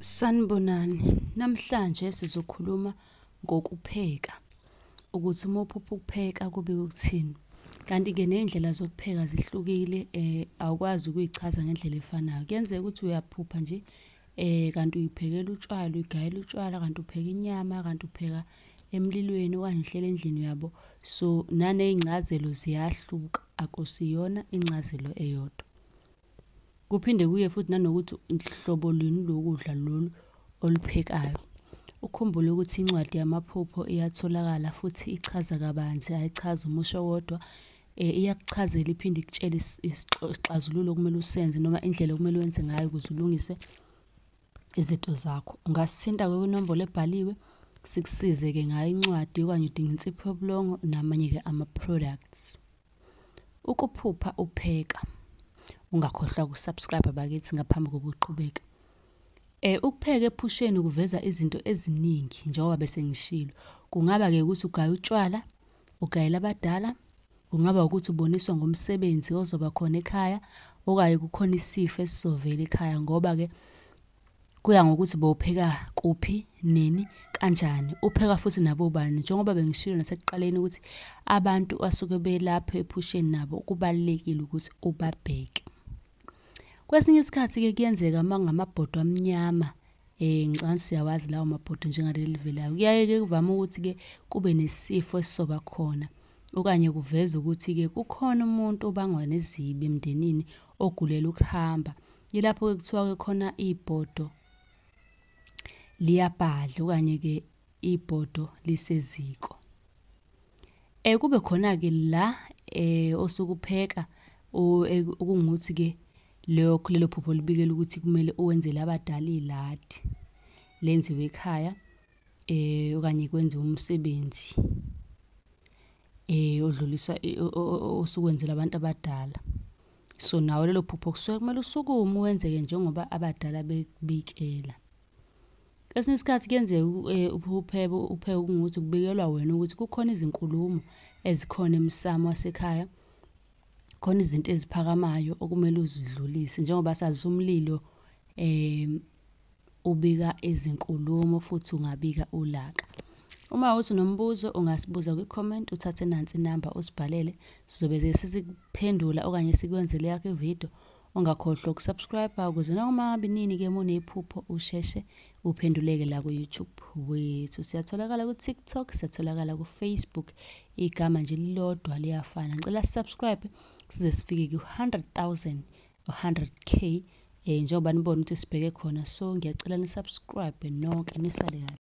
Sanibonani, namhlanje sizokhuluma ngokupheka ukuthi uma uphupha ukupheka kube kuthini. Kanti-ke ney'ndlela zokupheka zihlukile, awukwazi ukuy'chaza ngendlela efanayo. Kuyenzeka ukuthi uyaphupha nje kanti uy'phekela utshwala, uy'gayela utshwala, kanti upheka inyama, kanti upheka emlilweni okanye uhleli endlini yabo. So naney'ncazelo ziyahluka, akusiyona incazelo eyodwa. Kuphinde kuye futhi nanokuthi hlobo luni lokudla lolu oluphekayo. Ukhumbule ukuthi incwadi yamaphupho iyatholakala futhi ichaza kabanzi, ayichazi umusho wodwa. Iyakuchazela iphinde ikutshele isixazululo okumele usenze noma indlela okumele wenze ngayo ukuze ulungise izinto zakho. Ungasithinta-ke kwinombolo ebhaliwe sikusize-ke ngayo incwadi okanye udinga insipho yobulongo namanye-ke ama-products. Ukuphupha upheka. Ungakhohlwa ukusubscribe bakithi ngaphambi kokuba uqhubeke. Ukupheka ephusheni kuveza izinto eziningi njengoba bese ngishilo. Kungaba-ke ukuthi ugaya utshwala, ugayela abadala, kungaba ukuthi uboniswa ngomsebenzi ozoba khona ekhaya, okanye kukhona isifo esizovela ekhaya ngoba-ke kuya ngokuthi bowupheka kuphi, nini, kanjani. Upheka futhi nabobani njengoba bengishilo nasekuqaleni ukuthi abantu asuke belapho ephusheni nabo kubalulekile ukuthi ubabheke. Kwesinye isikhathi-ke kuyenzeka uma ngamabhodo amnyama, ngicabanga siyawazi lawo mabhodo njengaleli livelayo. Kuyaye-ke kuvame ukuthi-ke kube nesifo esizoba khona okanye kuveze ukuthi-ke kukhona umuntu obangwa nezibi emndenini ogulela ukuhamba. Yilapho-ke kuthiwa-ke khona ibhodo liyabhadla okanye-ke ibhodo liseziko. Kube khona-ke la osuke upheka okungukuthi-ke lelo phupho libikela ukuthi kumele uwenzele abadala iladi lenziwe ekhaya okanye kwenziwe umsebenzi odluliswa osuke wenzela abantu abadala. So nawe lelo phupho kusuke kumele usukume uwenze-ke njengoba abadala bekubikela. Kwesinye isikhathi kuyenzeka upheke kungukuthi kubikelwa wena ukuthi kukhona izinkulumo ezikhona emsamo wasekhaya. Khona izinto eziphakamayo okumele uzidlulise njengoba sazi umlilo ubika izinkulumo futhi ungabika ulaka. Uma uthi nombuzo ungasibuza kwi-comment, uthathe nansi inamba usibhalele, sizobe sizikuphendula okanye sikwenzele yakho ividiyo. Ungakhohlwa ukusubscribe ukuze noma ngabe nini-ke munephupho usheshe uphenduleke la ku-YouTube wethu. Siyatholakala ku-TikTok, siyatholakala ku-Facebook. Igama nje lilodwa liyafana. Ngicela subscribe size sifike ku-100,000 or 100K njengoba nibona ukuthi sibheke khona. So ngiyacela ni-subscribe nonke nisale kahle.